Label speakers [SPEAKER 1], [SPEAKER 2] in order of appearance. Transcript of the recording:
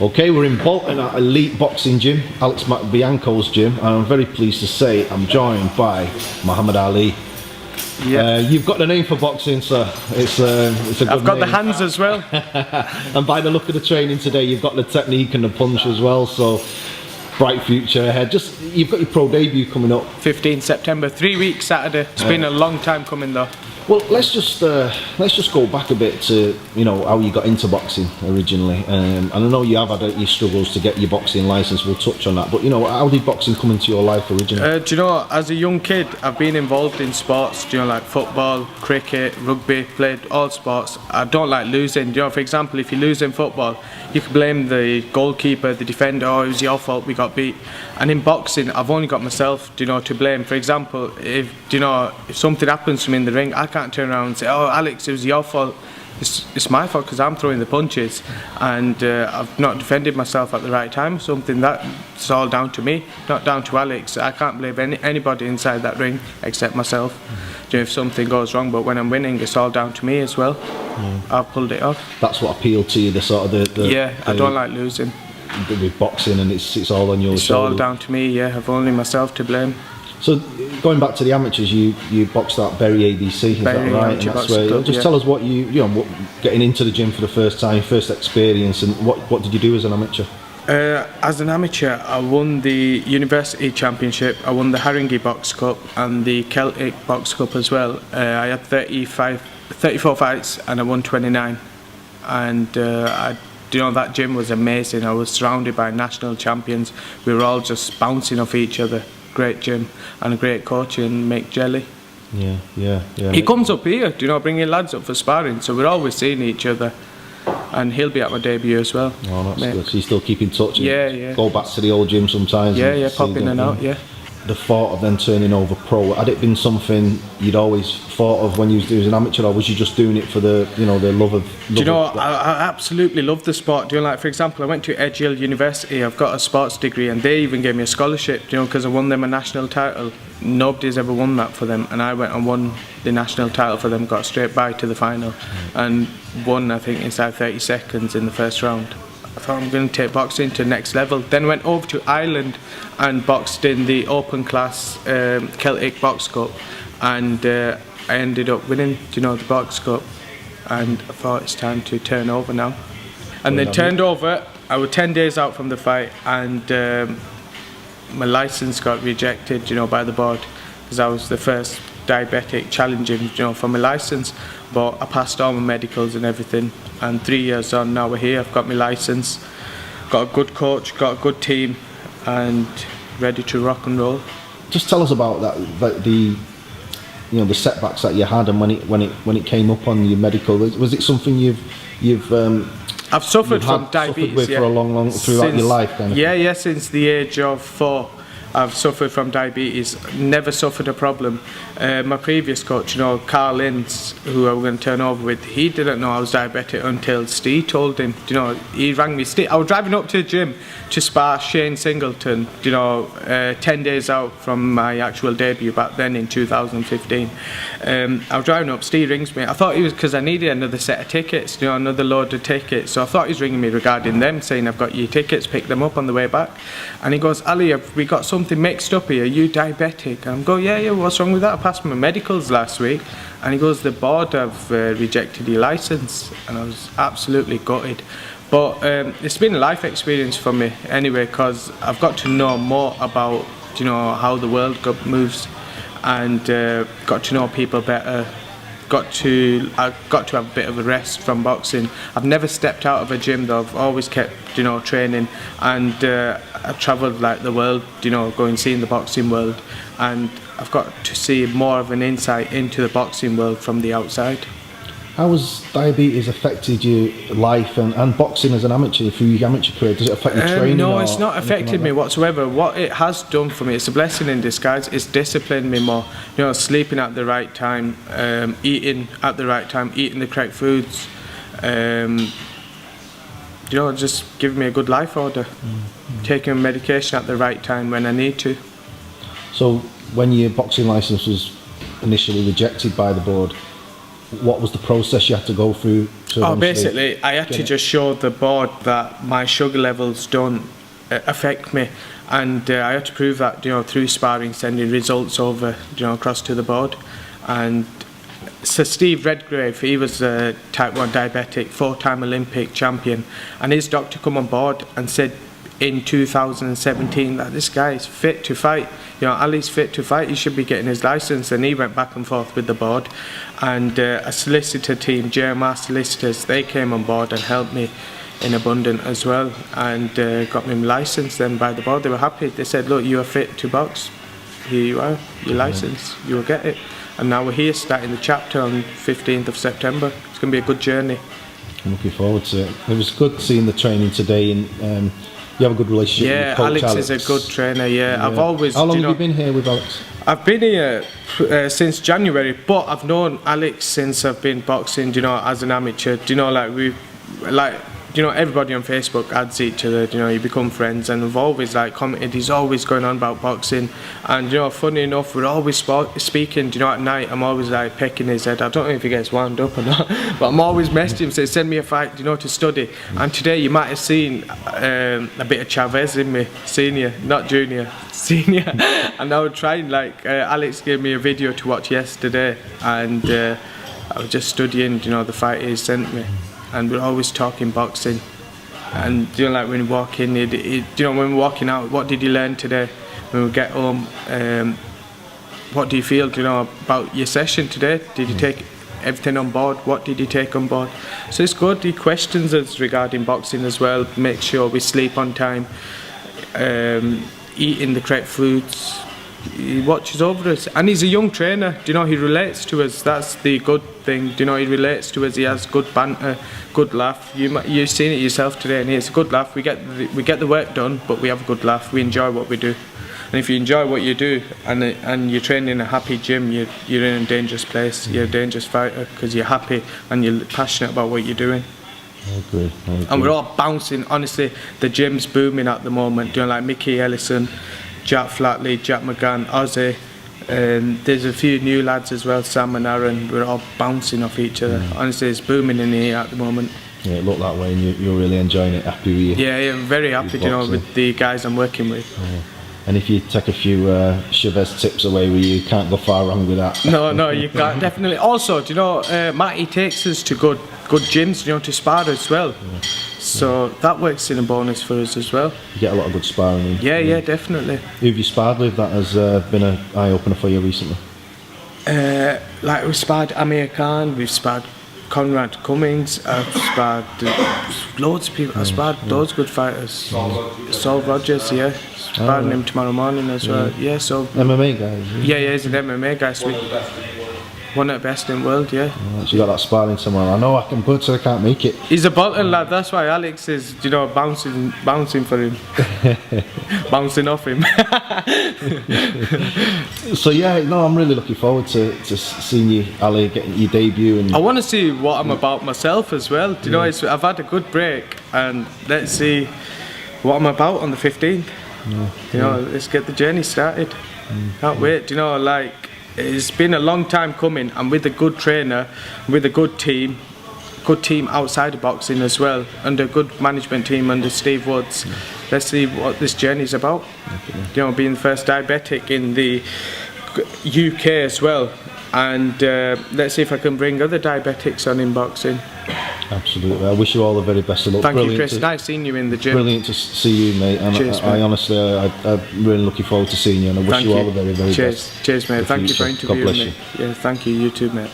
[SPEAKER 1] Okay, we're in Bolton at Elite Boxing Gym, Alex Bianco's gym, and I'm very pleased to say I'm joined by Muhammad Ali.
[SPEAKER 2] Yeah.
[SPEAKER 1] You've got the name for boxing, sir. It's a good
[SPEAKER 2] I've got
[SPEAKER 1] name.
[SPEAKER 2] the hands as well.
[SPEAKER 1] And by the look of the training today, you've got the technique and the punch as well, so bright future ahead. You've got your pro debut coming up.
[SPEAKER 2] 15 September, 3 weeks Saturday. It's been a long time coming though.
[SPEAKER 1] Well, let's just go back a bit to how you got into boxing originally. And I know you have had your struggles to get your boxing license. We'll touch on that. But how did boxing come into your life originally?
[SPEAKER 2] Do you know, as a young kid, I've been involved in sports. Do you know, like football, cricket, rugby, played all sports. I don't like losing. Do you know, for example, if you lose in football, you can blame the goalkeeper, the defender. Oh, it was your fault, we got beat. And in boxing, I've only got myself, to blame. For example, if something happens to me in the ring, I can't turn around and say, "Oh, Alex, it was your fault." It's my fault because I'm throwing the punches, and I've not defended myself at the right time. Something that's all down to me, not down to Alex. I can't blame anybody inside that ring except myself. If something goes wrong, but when I'm winning, it's all down to me as well. I've pulled it off.
[SPEAKER 1] That's what appealed to you,
[SPEAKER 2] I don't like losing.
[SPEAKER 1] With boxing, and it's all on your shoulders.
[SPEAKER 2] It's all down to me. Yeah, I've only myself to blame.
[SPEAKER 1] So going back to the amateurs, you boxed at Bury ABC, is that right? And that's where, just tell us what getting into the gym for the first time, first experience, and what did you do as an amateur?
[SPEAKER 2] As an amateur, I won the University Championship, I won the Haringey Box Cup and the Celtic Box Cup as well. I had 34 fights and I won 29. And that gym was amazing. I was surrounded by national champions. We were all just bouncing off each other. Great gym and a great coach in Mick Jelly.
[SPEAKER 1] Yeah.
[SPEAKER 2] He comes up here, bringing lads up for sparring, so we're always seeing each other. And he'll be at my debut as well.
[SPEAKER 1] Oh, that's good. So you still keep in touch?
[SPEAKER 2] Yeah.
[SPEAKER 1] Go back to the old gym sometimes?
[SPEAKER 2] Yeah, pop in and out, yeah.
[SPEAKER 1] The thought of then turning over pro, had it been something you'd always thought of when you was an amateur, or was you just doing it for the love of?
[SPEAKER 2] I absolutely love the sport. Like, for example, I went to Edge Hill University. I've got a sports degree, and they even gave me a scholarship. Because I won them a national title. Nobody's ever won that for them, and I went and won the national title for them. Got straight by to the final, and won, I think, inside 30 seconds in the first round. I thought I'm going to take boxing to the next level. Then went over to Ireland and boxed in the open class Celtic Box Cup, and I ended up winning, the Box Cup. And I thought it's time to turn over now. And then turned over. I was 10 days out from the fight, and my license got rejected, by the board, because I was the first diabetic challenging, for my license. But I passed all my medicals and everything, and 3 years on, now we're here. I've got my license, got a good coach, got a good team, and ready to rock and roll.
[SPEAKER 1] Just tell us about that, the setbacks that you had, and when it came up on your medical. Was it something
[SPEAKER 2] I've suffered from diabetes
[SPEAKER 1] for a long throughout your life?
[SPEAKER 2] Since the age of 4. I've suffered from diabetes, never suffered a problem. My previous coach, Carl Ince, who I was going to turn over with, he didn't know I was diabetic until Steve told him. He rang me. Steve, I was driving up to the gym to spar Shane Singleton, 10 days out from my actual debut back then in 2015. I was driving up, Steve rings me. I thought he was, because I needed another set of tickets, another load of tickets. So I thought he was ringing me regarding them, saying I've got your tickets, pick them up on the way back. And he goes, Ali, have we got something mixed up here? Are you diabetic? And I'm going, yeah, what's wrong with that? I passed my medicals last week. And he goes, the board have rejected your license. And I was absolutely gutted. But it's been a life experience for me anyway, because I've got to know more about how the world moves, and got to know people better. I got to have a bit of a rest from boxing. I've never stepped out of a gym though. I've always kept training, and I've travelled like the world, going seeing the boxing world, and I've got to see more of an insight into the boxing world from the outside.
[SPEAKER 1] How has diabetes affected your life and boxing as an amateur, through your amateur career? Does it affect your training?
[SPEAKER 2] No, it's not affected me whatsoever. What it has done for me, it's a blessing in disguise. It's disciplined me more. Sleeping at the right time, eating at the right time, eating the correct foods. Just giving me a good life order. Taking medication at the right time when I need to.
[SPEAKER 1] So when your boxing licence was initially rejected by the board, what was the process you had to go through to
[SPEAKER 2] Oh,
[SPEAKER 1] eventually
[SPEAKER 2] basically, I had
[SPEAKER 1] get
[SPEAKER 2] to
[SPEAKER 1] it?
[SPEAKER 2] just show the board that my sugar levels don't affect me, and I had to prove that, through sparring, sending results over, across to the board. And so Steve Redgrave, he was a type 1 diabetic, 4-time Olympic champion, and his doctor come on board and said in 2017 that this guy is fit to fight. Ali's fit to fight, he should be getting his license. And he went back and forth with the board, and a solicitor team, JMR Solicitors, they came on board and helped me in abundant as well, and got me licensed then by the board. They were happy. They said, look, you are fit to box, here you are, your license, you will get it. And now we're here starting the chapter on 15th of September. It's going to be a good journey.
[SPEAKER 1] I'm looking forward to it. It was good seeing the training today, and you have a good relationship with Coach
[SPEAKER 2] Alex is a good trainer. I've always.
[SPEAKER 1] How long have you been here with Alex?
[SPEAKER 2] I've been here since January, but I've known Alex since I've been boxing. As an amateur. Everybody on Facebook adds each other. You become friends, and we've always commented. He's always going on about boxing, and funny enough, we're always speaking. At night, I'm always pecking his head. I don't know if he gets wound up or not, but I'm always messaging him, saying, send me a fight, to study. And today you might have seen a bit of Chavez in me, senior, not junior, senior. And I was trying. Alex gave me a video to watch yesterday, and I was just studying. The fight he sent me. And we're always talking boxing, and when we walk in, when we're walking out, what did you learn today? When we get home, what do you feel, about your session today? Did you take everything on board? What did you take on board? So it's good. He questions us regarding boxing as well. Make sure we sleep on time, eating the correct foods. He watches over us, and he's a young trainer. He relates to us. That's the good thing. He relates to us. He has good banter, good laugh. You've seen it yourself today, and it's a good laugh. We get the work done, but we have a good laugh. We enjoy what we do, and if you enjoy what you do, and you're training in a happy gym, you're in a dangerous place. You're a dangerous fighter because you're happy and you're passionate about what you're doing.
[SPEAKER 1] I agree.
[SPEAKER 2] And we're all bouncing. Honestly, the gym's booming at the moment. Mickey Ellison, Jack Flatley, Jack McGann, Ozzy, there's a few new lads as well, Sam and Aaron. We're all bouncing off each other. Honestly, it's booming in here at the moment.
[SPEAKER 1] Yeah, it looked that way, and you're really enjoying it. Happy with you?
[SPEAKER 2] Yeah, I'm very happy, with the guys I'm working with.
[SPEAKER 1] Yeah. And if you take a few Chavez tips away with you, can't go far wrong with that.
[SPEAKER 2] No, you can't, definitely. Also, Matty takes us to good gyms, to spar as well. Yeah. So that works in a bonus for us as well. You
[SPEAKER 1] get a lot of good sparring in.
[SPEAKER 2] Yeah, definitely.
[SPEAKER 1] Who have you sparred with that has been an eye-opener for you recently?
[SPEAKER 2] We've sparred Amir Khan, we've sparred Conrad Cummings, I've sparred loads of people. I've sparred those good fighters. Saul Rogers, sparring him tomorrow morning as well. Yeah, so
[SPEAKER 1] MMA guy.
[SPEAKER 2] Yeah, he's an MMA guy. So one of the best in the world,
[SPEAKER 1] So you got that sparring tomorrow. I know I can, but I can't make it.
[SPEAKER 2] He's a Bolton lad. That's why Alex is, bouncing for him, bouncing off him.
[SPEAKER 1] So I'm really looking forward to seeing you, Ali, getting your debut. And
[SPEAKER 2] I want to see what I'm about myself as well. I've had a good break, and let's see what I'm about on the 15th. Let's get the journey started. Can't wait. It's been a long time coming, and with a good trainer, with a good team outside of boxing as well, under a good management team under Steve Woods. Let's see what this journey's about. Being the first diabetic in the UK as well, and let's see if I can bring other diabetics on in boxing.
[SPEAKER 1] Absolutely. I wish you all the very best of luck.
[SPEAKER 2] Thank you, Chris. Nice seeing you in the gym.
[SPEAKER 1] Brilliant to see you, mate. And
[SPEAKER 2] Cheers,
[SPEAKER 1] I honestly, I'm really looking forward to seeing you, and I wish you all the very, very best.
[SPEAKER 2] Cheers, mate. Thank you for interviewing me. Yeah, thank you. You too, mate.